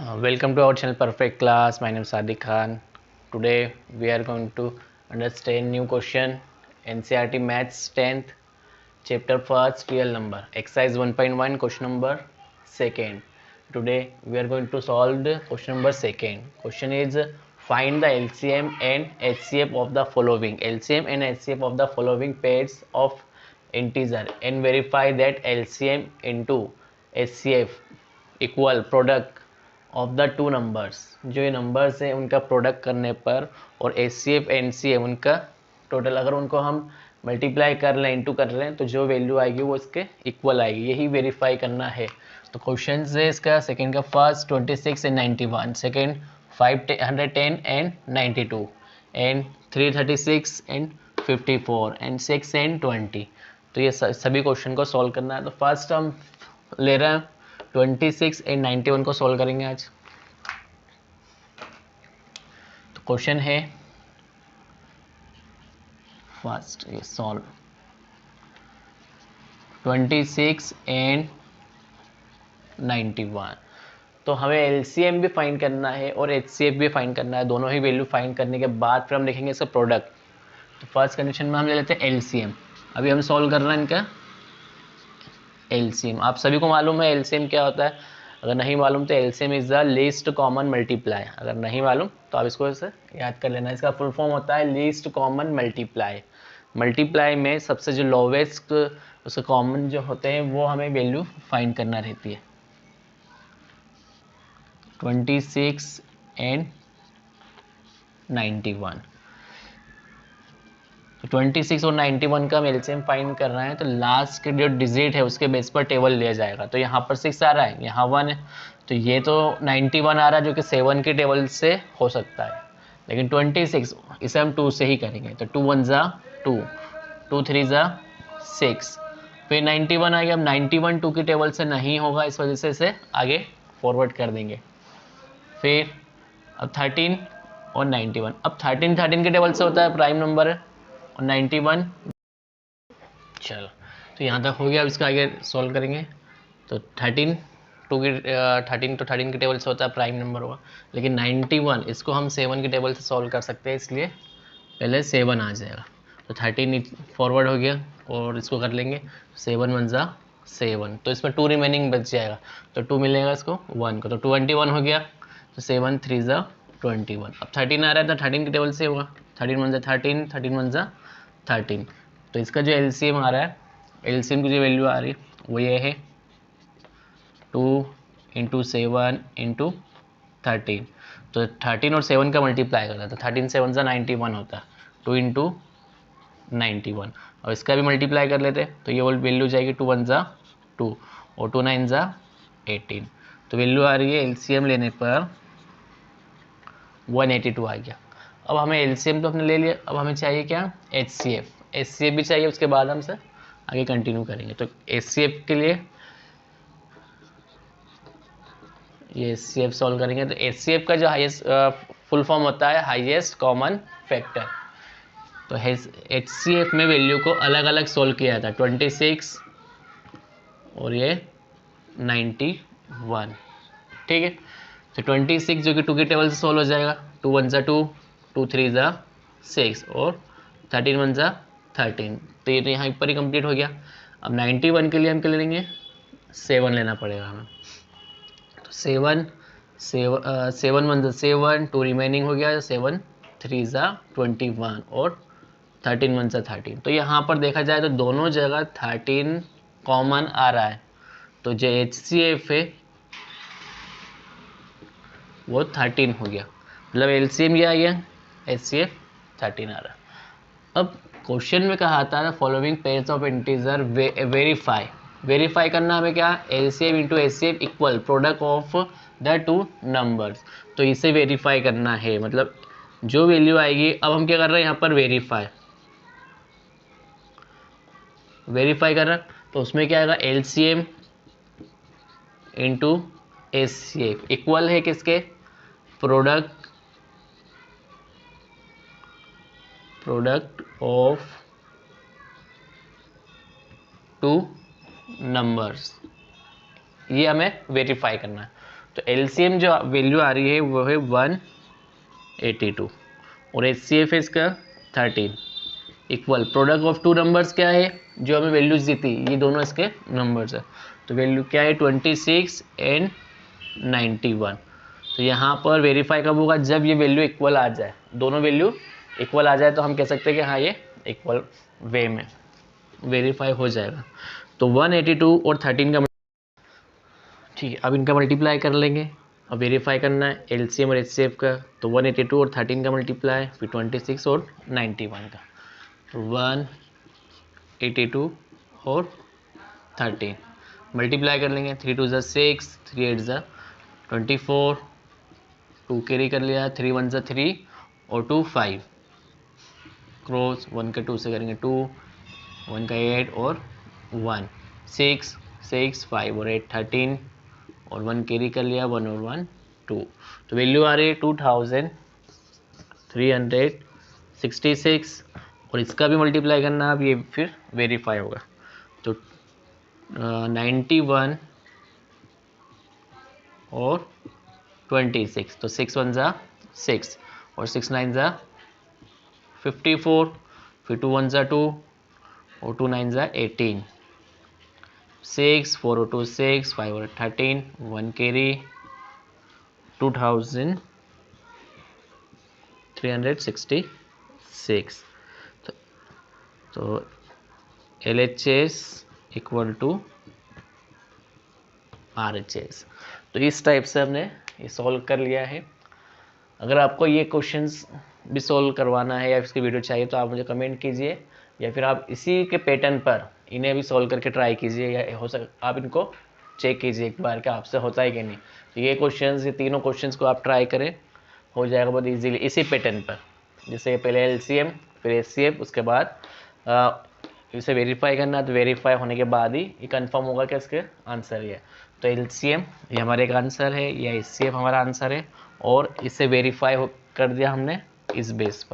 Welcome to our channel Perfect Class. My name is Sadiq Khan. Today we are going to understand new question NCERT Maths 10th chapter 1st real number exercise 1.1 question number 2nd. Today we are going to solve the question number 2nd. Question is find the LCM and HCF of the following of the following pairs of integer and verify that LCM into HCF equal product of the two numbers. जो ये numbers है उनका product करने पर और H C F L C M उनका total अगर उनको हम मल्टीप्लाई कर लें इंटू कर लें तो जो वैल्यू आएगी वो इसके इक्वल आएगी, यही वेरीफाई करना है। तो क्वेश्चन है इसका सेकंड का first 26 and 91, second 510 and 92 and 336 and 54 and 6 and 20। तो ये सभी क्वेश्चन को सॉल्व करना है। तो फर्स्ट हम ले रहे हैं 26 एंड 91 को सॉल्व करेंगे आज। तो क्वेश्चन है फर्स्ट ये सॉल्व 26 एंड 91। तो हमें एलसीएम भी फाइंड करना है और एचसीएफ भी फाइंड करना है। दोनों ही वैल्यू फाइंड करने के बाद फिर हम देखेंगे इसका प्रोडक्ट। तो फर्स्ट कंडीशन में हम ले लेते हैं एलसीएम। अभी हम सॉल्व कर रहे हैं इनका एलसीएम। आप सभी को मालूम है एलसीएम क्या होता है। अगर नहीं मालूम तो LCM is the least common multiply. अगर नहीं मालूम तो आप इसको ऐसे याद कर लेना। इसका फुल फॉर्म होता है लीस्ट कॉमन मल्टीप्लाई। मल्टीप्लाई में सबसे जो लोवेस्ट उसके कॉमन जो होते हैं वो हमें वैल्यू फाइंड करना रहती है। 26 एंड 91। तो 26 और 91 का हम एलसीएम फाइंड कर रहे हैं तो लास्ट के जो डिजिट है उसके बेस पर टेबल लिया जाएगा। तो यहाँ पर 6 आ रहा है, यहाँ 1 है, तो ये तो 91 आ रहा है जो कि 7 के टेबल से हो सकता है। लेकिन 26 इसे हम 2 से ही करेंगे। तो 2 1 जा 2, 2 3 जा 6, फिर 91 आ गया। अब 91 2 की टेबल से नहीं होगा, इस वजह से इसे आगे फॉरवर्ड कर देंगे। फिर अब 13 और 91। अब 13 के टेबल से होता है, प्राइम नंबर है, और 91। चलो तो यहाँ तक हो गया। अब इसका आगे सॉल्व करेंगे। तो 13 13 के टेबल से होता है, प्राइम नंबर होगा। लेकिन 91 इसको हम 7 के टेबल से सॉल्व कर सकते हैं, इसलिए पहले 7 आ जाएगा। तो 13 फॉरवर्ड हो गया और इसको कर लेंगे 7 1 जा 7। तो इसमें 2 रिमेनिंग बच जाएगा, तो 2 मिलेगा इसको 1 को। तो 21 हो गया। तो 7 3 जा 21। अब 13 आ रहा है तो 13 के टेबल से होगा। 13 1 जा 13, 13 1 जा 13। तो इसका जो एलसीएम आ रहा है, एलसीएम की जो वैल्यू आ रही है वो ये है 2 इंटू 7 इंटू 13। तो 13 और 7 का मल्टीप्लाई करता है तो 13 7 जा 91 होता है, 2 इंटू 91। और इसका भी मल्टीप्लाई कर लेते तो ये वैल्यू जाएगी 2 1 जा 2 और 2 9 जा 18। तो वैल्यू आ रही है एलसीएम लेने पर 182 आ गया। अब हमें एलसीएम तो अपने ले लिया, अब हमें चाहिए क्या, एचसीएफ। एचसीएफ भी चाहिए, उसके बाद हम से आगे कंटिन्यू करेंगे। तो एचसीएफ के लिए ये एचसीएफ सॉल्व करेंगे। तो एचसीएफ का जो हाईएस्ट फुल फॉर्म होता है हाईएस्ट कॉमन फैक्टर। तो एचसीएफ में वैल्यू को अलग अलग सॉल्व किया जाता है, 26 और ये 91। ठीक है। तो 26 जो कि 2 की टेबल से सॉल्व हो जाएगा, 2 1 जा 2, 2 3 जा 6 और 13 1 जा 13। तो ये तो यहाँ पर ही कंप्लीट हो गया। अब 91 के लिए हम क्या लेंगे, 7 लेना पड़ेगा हमें। तो 7 7 1 जा 7, 2 रिमेनिंग हो गया, 7 3 जा 21 और 13 1 जा 13। तो यहाँ पर देखा जाए तो दोनों जगह 13 कॉमन आ रहा है। तो जो एचसीएफ है वो 13 हो गया, मतलब एलसीएम ये आ गया, एचसीएफ 13 आ रहा। अब क्वेश्चन में कहा था following pairs of integer verify करना हमें क्या, LCM into HCF equal product of the two numbers. तो इसे वेरीफाई करना है, मतलब जो वैल्यू आएगी। अब हम क्या कर रहे हैं यहाँ पर वेरीफाई कर रहे हैं। तो उसमें क्या आएगा, एलसीएम इंटू एचसीएफ इक्वल है किसके, प्रोडक्ट ऑफ टू नंबर्स। ये हमें वेरीफाई करना है। तो एलसीएम जो वैल्यू आ रही है वो है 182 और एचसीएफ है इसका 13 equal product of two numbers क्या है जो हमें वैल्यूज दी थी, ये दोनों इसके नंबर्स है। तो वैल्यू क्या है 26 एंड 91। तो यहाँ पर वेरीफाई कब होगा, जब ये वैल्यू इक्वल आ जाए, दोनों वैल्यू इक्वल आ जाए तो हम कह सकते हैं कि हाँ ये इक्वल वे में वेरीफाई हो जाएगा। तो 182 और 13 का ठीक है, अब इनका मल्टीप्लाई कर लेंगे। अब वेरीफाई करना है एलसीएम और एचसीएफ का, तो 182 और 13 का मल्टीप्लाई, फिर 26 और 91 का, तो 182 और 13 मल्टीप्लाई कर लेंगे। 3 2 ज़ा 6, 3 8 ज़ा 24, 2 कैरी कर लिया, 3 1 ज़ा 3 और 2 5 क्रॉस 1 का 2 से करेंगे 2, 1 का 8 और 1 6 6 5 और 8 13 और 1 कैरी कर लिया, 1 और 1 2। तो वैल्यू आ रही है 2366 और इसका भी मल्टीप्लाई करना, अब ये फिर वेरीफाई होगा। तो 91 और 26, तो 6 1 ज़ा 6 और 6 9 ज़ा 54, फिर 2 1 ज़ा 2 और 2 9 ज़ा 18, 6 4 और 2 6 5 और 13, 1 कैरी 2366। तो LHS इक्वल टू RHS। तो इस टाइप से हमने ये सॉल्व कर लिया है। अगर आपको ये क्वेश्चंस भी सॉल्व करवाना है या इसकी वीडियो चाहिए तो आप मुझे कमेंट कीजिए, या फिर आप इसी के पैटर्न पर इन्हें भी सॉल्व करके ट्राई कीजिए, या हो आप इनको चेक कीजिए एक बार कि आपसे होता है कि नहीं। तो ये क्वेश्चंस, ये तीनों क्वेश्चंस को आप ट्राई करें, हो जाएगा बहुत इजीली इसी पैटर्न पर। जैसे पहले एलसीएम फिर एचसीएफ, उसके बाद इसे वेरीफाई करना, तो वेरीफाई होने के बाद ही ये कंफर्म होगा कि इसके आंसर ये है। तो एलसीएम ये हमारे एक आंसर है, या एचसीएफ हमारा आंसर है, और इसे वेरीफाई कर दिया हमने इस बेस पर।